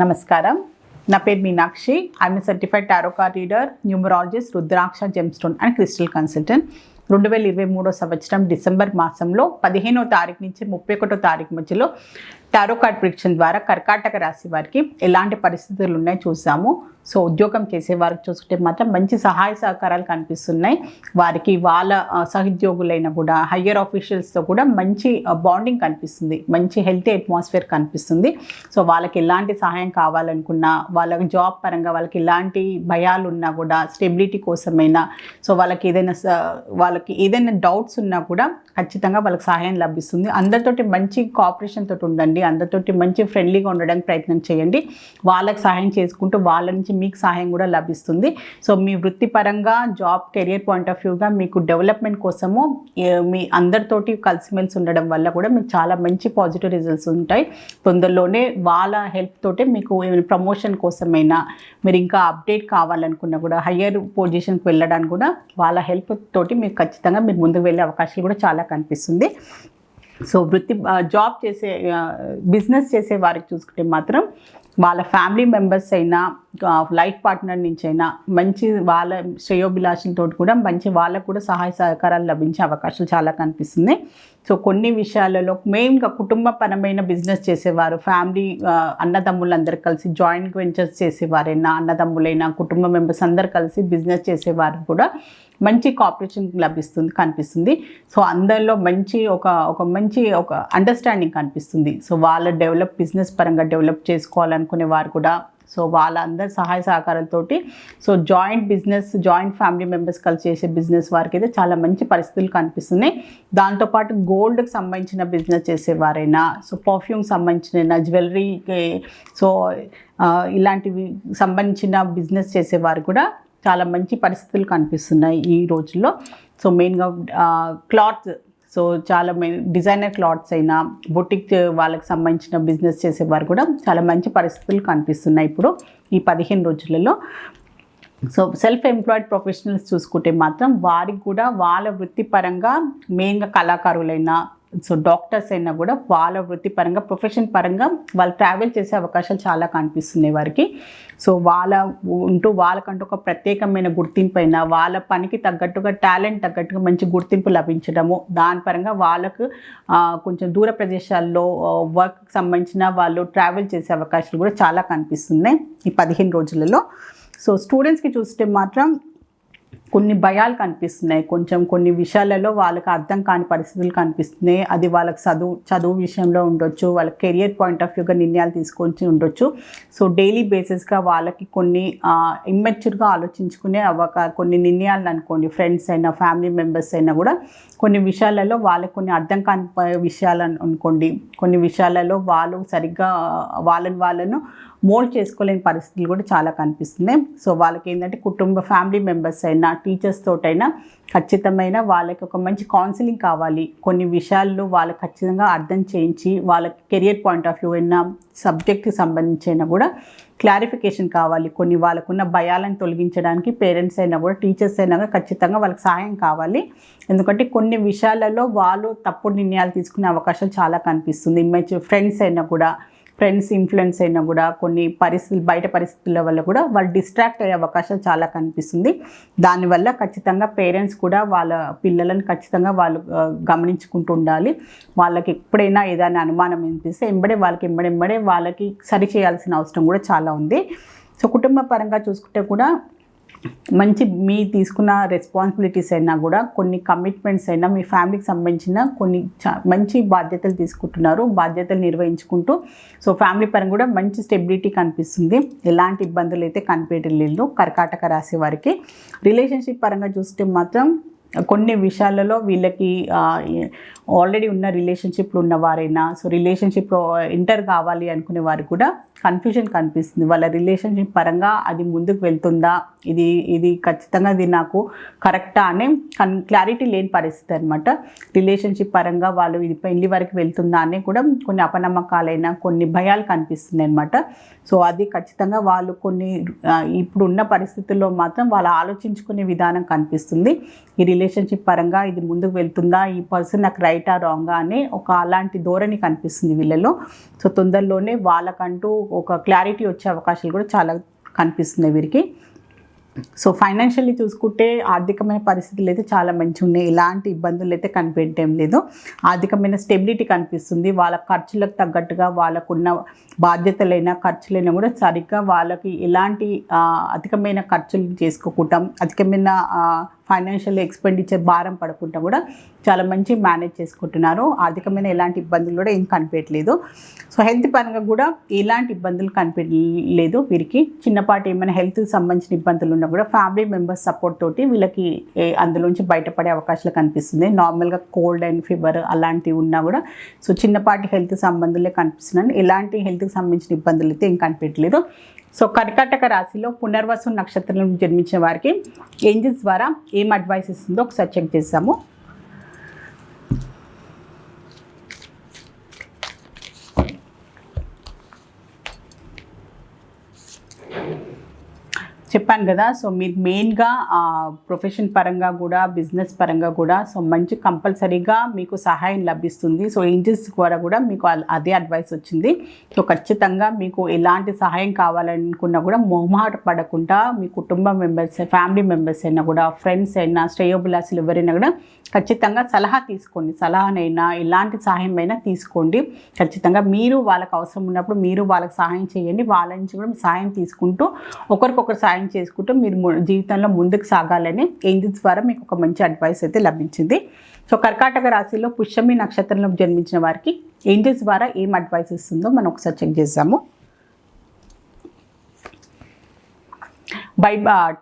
నమస్కారం. నా పేరు Meenakshi. I'm certified tarot card reader, numerologist, rudraksha gemstone and crystal consultant. 2023 సంవత్సరం డిసెంబర్ మాసంలో 15వ తారీఖు నుంచి 31వ తారీఖు మధ్యలో టారో కార్డ్ ప్రిడిక్షన్ ద్వారా కర్కాటక రాశి వారికి ఎలాంటి పరిస్థితులు ఉన్నాయో చూసాము. సో ఉద్యోగం చేసే వారికి చూసుకుంటే మాత్రం మంచి సహాయ సహకారాలు కనిపిస్తున్నాయి. వారికి వాళ్ళ సహోద్యోగులైన కూడా హయ్యర్ ఆఫీషియల్స్తో కూడా మంచి బాండింగ్ కనిపిస్తుంది, మంచి హెల్తీ అట్మాస్ఫియర్ కనిపిస్తుంది. సో వాళ్ళకి ఎలాంటి సహాయం కావాలనుకున్నా, వాళ్ళకి జాబ్ పరంగా వాళ్ళకి ఎలాంటి భయాలు ఉన్నా కూడా స్టెబిలిటీ కోసమైనా, సో వాళ్ళకి ఏదైనా డౌట్స్ ఉన్నా కూడా ఖచ్చితంగా వాళ్ళకి సహాయం లభిస్తుంది. అందరితోటి మంచి కోఆపరేషన్ తోటి ఉండండి, అందరితోటి మంచి ఫ్రెండ్లీగా ఉండడానికి ప్రయత్నం చేయండి. వాళ్ళకి సహాయం చేసుకుంటూ వాళ్ళ నుంచి మీకు సహాయం కూడా లభిస్తుంది. సో మీ వృత్తిపరంగా జాబ్ కెరియర్ పాయింట్ ఆఫ్ వ్యూగా మీకు డెవలప్మెంట్ కోసము మీ అందరితోటి కలిసిమెలిసి ఉండడం వల్ల కూడా మీకు చాలా మంచి పాజిటివ్ రిజల్ట్స్ ఉంటాయి. తొందరలోనే వాళ్ళ హెల్ప్ తోటి మీకు ప్రమోషన్ కోసమైనా, మీరు ఇంకా అప్డేట్ కావాలనుకున్నా కూడా హయ్యర్ పొజిషన్కి వెళ్ళడానికి కూడా వాళ్ళ హెల్ప్ తోటి మీకు ఖచ్చితంగా మీరు ముందుకు వెళ్ళే అవకాశాలు కూడా చాలా కనిపిస్తుంది. సో జాబ్ చేసే బిజినెస్ చేసే వారికి చూసుకుంటే మాత్రం వాళ్ళ ఫ్యామిలీ మెంబర్స్ అయినా, లైఫ్ పార్ట్నర్ నుంచి అయినా మంచి వాళ్ళ శ్రేయోభిలాషులతో కూడా మంచి వాళ్ళకు కూడా సహాయ సహకారాలు లభించే అవకాశాలు చాలా కనిపిస్తుంది. సో కొన్ని విషయాలలో మెయిన్గా కుటుంబపరమైన బిజినెస్ చేసేవారు, ఫ్యామిలీ అన్నదమ్ములు అందరు కలిసి జాయింట్ వెంచర్స్ చేసేవారైనా, అన్నదమ్ములైనా కుటుంబ మెంబర్స్ అందరు కలిసి బిజినెస్ చేసేవారు కూడా మంచి కోఆపరేషన్ కనిపిస్తుంది. సో అందరిలో మంచి ఒక అండర్స్టాండింగ్ కనిపిస్తుంది. సో వాళ్ళ బిజినెస్ పరంగా డెవలప్ చేసుకోవాలనుకునే వారు కూడా, సో వాళ్ళందరి సహాయ సహకారాలతోటి, సో జాయింట్ ఫ్యామిలీ మెంబర్స్ కలిసి చేసే బిజినెస్ వారికి అయితే చాలా మంచి పరిస్థితులు కనిపిస్తున్నాయి. దాంతోపాటు గోల్డ్కి సంబంధించిన బిజినెస్ చేసేవారైనా, సో పర్ఫ్యూమ్కి సంబంధించిన జ్యువెలరీకి, సో ఇలాంటివి సంబంధించిన బిజినెస్ చేసేవారు కూడా చాలా మంచి పరిస్థితులు కనిపిస్తున్నాయి ఈ రోజుల్లో. సో మెయిన్గా క్లాత్స్, సో చాలా డిజైనర్ క్లాత్స్ అయినా, బొటిక్ వాళ్ళకి సంబంధించిన బిజినెస్ చేసేవారు కూడా చాలా మంచి పరిస్థితులు కనిపిస్తున్నాయి ఇప్పుడు ఈ 15 రోజులలో. సో సెల్ఫ్ ఎంప్లాయిడ్ ప్రొఫెషనల్స్ చూసుకుంటే మాత్రం వారికి కూడా వాళ్ళ వృత్తిపరంగా మెయిన్గా కళాకారులైనా, సో డాక్టర్స్ అయినా కూడా వాళ్ళ వృత్తిపరంగా ప్రొఫెషన్ పరంగా వాళ్ళు ట్రావెల్ చేసే అవకాశాలు చాలా కనిపిస్తున్నాయి వారికి. సో వాళ్ళకంటూ ఒక ప్రత్యేకమైన గుర్తింపు అయినా, వాళ్ళ పనికి తగ్గట్టుగా టాలెంట్ తగ్గట్టుగా మంచి గుర్తింపు లభించడము, దాని పరంగా వాళ్ళకు కొంచెం దూర ప్రదేశాల్లో వర్క్కి సంబంధించిన వాళ్ళు ట్రావెల్ చేసే అవకాశాలు కూడా చాలా కనిపిస్తున్నాయి ఈ 15 రోజులలో. సో స్టూడెంట్స్కి చూస్తే మాత్రం కొన్ని భయాలు కనిపిస్తున్నాయి, కొన్ని విషయాలలో వాళ్ళకి అర్థం కాని పరిస్థితులు కనిపిస్తున్నాయి. అది వాళ్ళకి చదువు విషయంలో ఉండొచ్చు, వాళ్ళ కెరియర్ పాయింట్ ఆఫ్ వ్యూగా నిర్ణయాలు తీసుకొని ఉండొచ్చు. సో డైలీ బేసిస్గా వాళ్ళకి కొన్ని ఇమ్మెచ్యూర్గా ఆలోచించుకునే కొన్ని నిర్ణయాలను అనుకోండి, ఫ్రెండ్స్ అయినా ఫ్యామిలీ మెంబర్స్ అయినా కూడా కొన్ని విషయాలలో వాళ్ళకి కొన్ని అర్థం కాని విషయాలను అనుకోండి, కొన్ని విషయాలలో వాళ్ళు సరిగ్గా వాళ్ళను మోల్డ్ చేసుకోలేని పరిస్థితులు కూడా చాలా కనిపిస్తున్నాయి. సో వాళ్ళకి ఏంటంటే ఫ్యామిలీ మెంబర్స్ అయినా, టీచర్స్ తోటైనా ఖచ్చితమైన వాళ్ళకి ఒక మంచి కౌన్సిలింగ్ కావాలి. కొన్ని విషయాల్లో వాళ్ళకి ఖచ్చితంగా అర్థం చేయించి వాళ్ళకి కెరియర్ పాయింట్ ఆఫ్ వ్యూ అయినా, సబ్జెక్ట్కి సంబంధించిన కూడా క్లారిఫికేషన్ కావాలి. కొన్ని వాళ్ళకున్న భయాలను తొలగించడానికి పేరెంట్స్ అయినా కూడా, టీచర్స్ అయినా కూడా ఖచ్చితంగా వాళ్ళకి సహాయం కావాలి. ఎందుకంటే కొన్ని విషయాలలో వాళ్ళు తప్పుడు నిర్ణయాలు తీసుకునే అవకాశాలు చాలా కనిపిస్తుంది. ఫ్రెండ్స్ అయినా కూడా, ఫ్రెండ్స్ ఇన్ఫ్లుయెన్స్ అయినా కూడా కొన్ని బయట పరిస్థితుల వల్ల కూడా వాళ్ళు డిస్ట్రాక్ట్ అయ్యే అవకాశాలు చాలా కనిపిస్తుంది. దానివల్ల ఖచ్చితంగా పేరెంట్స్ కూడా వాళ్ళ పిల్లలను ఖచ్చితంగా వాళ్ళు గమనించుకుంటూ ఉండాలి. వాళ్ళకి ఎప్పుడైనా ఏదైనా అనుమానం వినిపిస్తే వాళ్ళకి సరి చేయాల్సిన అవసరం కూడా చాలా ఉంది. సో కుటుంబ పరంగా చూసుకుంటే కూడా మీ తీసుకున్న రెస్పాన్సిబిలిటీస్ అయినా కూడా, కొన్ని కమిట్మెంట్స్ అయినా, మీ ఫ్యామిలీకి సంబంధించిన కొన్ని మంచి బాధ్యతలు తీసుకుంటున్నారు, బాధ్యతలు నిర్వహించుకుంటూ సో ఫ్యామిలీ పరంగా కూడా మంచి స్టెబిలిటీ కనిపిస్తుంది. ఎలాంటి ఇబ్బందులు అయితే కనిపించలేదు కర్కాటక రాశి వారికి. రిలేషన్షిప్ పరంగా చూస్తే మాత్రం కొన్ని విషయాలలో వీళ్ళకి ఆల్రెడీ ఉన్న రిలేషన్షిప్లో ఉన్నవారైనా, సో రిలేషన్షిప్లో ఎంటర్ కావాలి అనుకునే వారు కూడా కన్ఫ్యూజన్ కనిపిస్తుంది. వాళ్ళ రిలేషన్షిప్ పరంగా అది ముందుకు వెళ్తుందా, ఇది ఖచ్చితంగా ఇది నాకు కరెక్టా అనే క్లారిటీ లేని పరిస్థితి అనమాట. రిలేషన్షిప్ పరంగా వాళ్ళు ఇది పెళ్లి వరకు వెళ్తుందా అని కూడా కొన్ని అపనమ్మకాలైన కొన్ని భయాలు కనిపిస్తున్నాయి అనమాట. సో అది ఖచ్చితంగా వాళ్ళు ఇప్పుడు ఉన్న పరిస్థితుల్లో మాత్రం వాళ్ళు ఆలోచించుకునే విధానం కనిపిస్తుంది. ఈ రిలేషన్షిప్ పరంగా ఇది ముందుకు వెళ్తుందా, ఈ పర్సన్ నాకు రైటా రాంగా అనే ఒక అలాంటి ధోరణి కనిపిస్తుంది వీళ్ళలో. సో తొందరలోనే వాళ్ళకంటూ ఒక క్లారిటీ వచ్చే అవకాశాలు కూడా చాలా కనిపిస్తున్నాయి వీరికి. సో ఫైనాన్షియల్లీ చూసుకుంటే ఆర్థికమైన పరిస్థితులు అయితే చాలా మంచిగా ఉన్నాయి, ఎలాంటి ఇబ్బందులు అయితే కనిపించడం లేదు. ఆర్థికమైన స్టెబిలిటీ కనిపిస్తుంది. వాళ్ళ ఖర్చులకు తగ్గట్టుగా వాళ్ళకున్న బాధ్యతలైనా ఖర్చులైనా కూడా సరిగ్గా వాళ్ళకి ఎలాంటి అధికమైన ఖర్చులు చేసుకోకుండా, అధికమైన ఫైనాన్షియల్ ఎక్స్పెండిచర్ భారం పడకుండా కూడా చాలా మంచి మేనేజ్ చేసుకుంటున్నారు. ఆర్థికమైన ఎలాంటి ఇబ్బందులు కూడా ఏం కనిపించట్లేదు. సో హెల్త్ పరంగా కూడా ఎలాంటి ఇబ్బందులు కనిపించలేదు వీరికి. చిన్నపాటి ఏమైనా హెల్త్కి సంబంధించిన ఇబ్బందులు ఉన్నా కూడా ఫ్యామిలీ మెంబర్స్ సపోర్ట్ తోటి వీళ్ళకి అందులోంచి బయటపడే అవకాశాలు కనిపిస్తుంది. నార్మల్గా కోల్డ్ అండ్ ఫీవర్ అలాంటివి ఉన్నా కూడా సో చిన్నపాటి హెల్త్ సంబంధాలే కనిపిస్తున్నాయి. ఎలాంటి హెల్త్కి సంబంధించిన ఇబ్బందులు అయితే ఏం కనిపించలేదు. సో కర్కాటక రాశిలో పునర్వసు నక్షత్రంలో జన్మించిన వారికి ఏంజల్స్ ద్వారా ఏం అడ్వైస్ ఇస్తుందో ఒకసారి చెక్ చేద్దాము. చెప్పాను కదా, సో మీరు మెయిన్గా ప్రొఫెషన్ పరంగా కూడా బిజినెస్ పరంగా కూడా సో మంచి కంపల్సరీగా మీకు సహాయం లభిస్తుంది. సో ఏంజల్స్ ద్వారా కూడా మీకు అదే అడ్వైస్ వచ్చింది. సో ఖచ్చితంగా మీకు ఎలాంటి సహాయం కావాలనుకున్నా కూడా మొహమాట పడకుండా మీ కుటుంబ మెంబర్స్, ఫ్యామిలీ మెంబర్స్ అయినా కూడా, ఫ్రెండ్స్ అయినా, శ్రేయోభిలాసులు ఎవరైనా కూడా ఖచ్చితంగా సలహా తీసుకోండి. సలహానైనా ఎలాంటి సహాయం అయినా తీసుకోండి. ఖచ్చితంగా మీరు వాళ్ళకి అవసరం ఉన్నప్పుడు మీరు వాళ్ళకి సహాయం చేయండి. వాళ్ళ నుంచి కూడా సహాయం తీసుకుంటూ ఒకరికొకరు సహాయం చేసుకుంటూ మీరు జీవితంలో ముందుకు సాగాలని ఏంజల్స్ ద్వారా మీకు ఒక మంచి అడ్వైస్ అయితే లభించింది. సో కర్కాటక రాశిలో పుష్యమి నక్షత్రంలో జన్మించిన వారికి ఏంజల్స్ ద్వారా ఏం అడ్వైస్ ఇస్తుందో మనం ఒకసారి చెక్ చేద్దాము.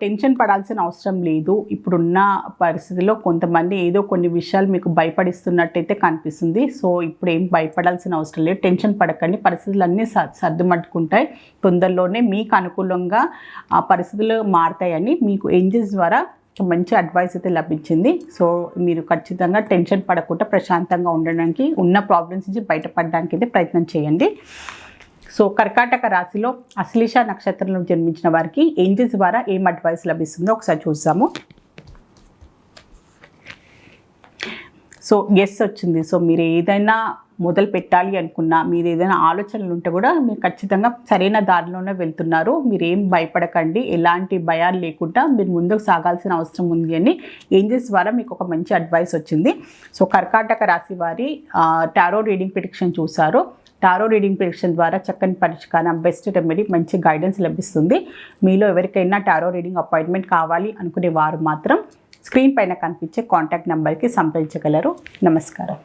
టెన్షన్ పడాల్సిన అవసరం లేదు. ఇప్పుడున్న పరిస్థితిలో కొంతమంది ఏదో కొన్ని విషయాలు మీకు భయపడిస్తున్నట్టయితే కనిపిస్తుంది. సో ఇప్పుడు ఏం భయపడాల్సిన అవసరం లేదు, టెన్షన్ పడకండి. పరిస్థితులన్నీ సర్దుమట్టుకుంటాయి. తొందరలోనే మీకు అనుకూలంగా ఆ పరిస్థితులు మారుతాయని మీకు ఏంజల్స్ ద్వారా మంచి అడ్వైస్ అయితే లభించింది. సో మీరు ఖచ్చితంగా టెన్షన్ పడకుండా ప్రశాంతంగా ఉండడానికి, ఉన్న ప్రాబ్లమ్స్ నుంచి బయటపడడానికి అయితే ప్రయత్నం చేయండి. సో కర్కాటక రాశిలో అశ్లేష నక్షత్రంలో జన్మించిన వారికి ఏంజల్స్ ద్వారా ఏం అడ్వైస్ లభిస్తుందో ఒకసారి చూద్దాము. సో ఎస్ వచ్చింది. సో మీరు ఏదైనా మొదలు పెట్టాలి అనుకున్నా, మీరు ఏదైనా ఆలోచనలు ఉంటే కూడా మీరు ఖచ్చితంగా సరైన దారిలోనే వెళ్తున్నారు. మీరు ఏం భయపడకండి, ఎలాంటి భయాలు లేకుండా మీరు ముందుకు సాగాల్సిన అవసరం ఉంది అని ఏంజల్స్ ద్వారా మీకు ఒక మంచి అడ్వైస్ వచ్చింది. సో కర్కాటక రాశి వారి టారో రీడింగ్ ప్రిడిక్షన్ చూసారు. టారో రీడింగ్ ప్రిడిక్షన్ ద్వారా చక్కని పరిష్కారం, బెస్ట్ రెమెడీ, మంచి గైడెన్స్ లభిస్తుంది. మీలో ఎవరికైనా టారో రీడింగ్ అపాయింట్మెంట్ కావాలి అనుకునే వారు మాత్రం స్క్రీన్ పైన కనిపించే కాంటాక్ట్ నెంబర్కి సంప్రదించగలరు. నమస్కారం.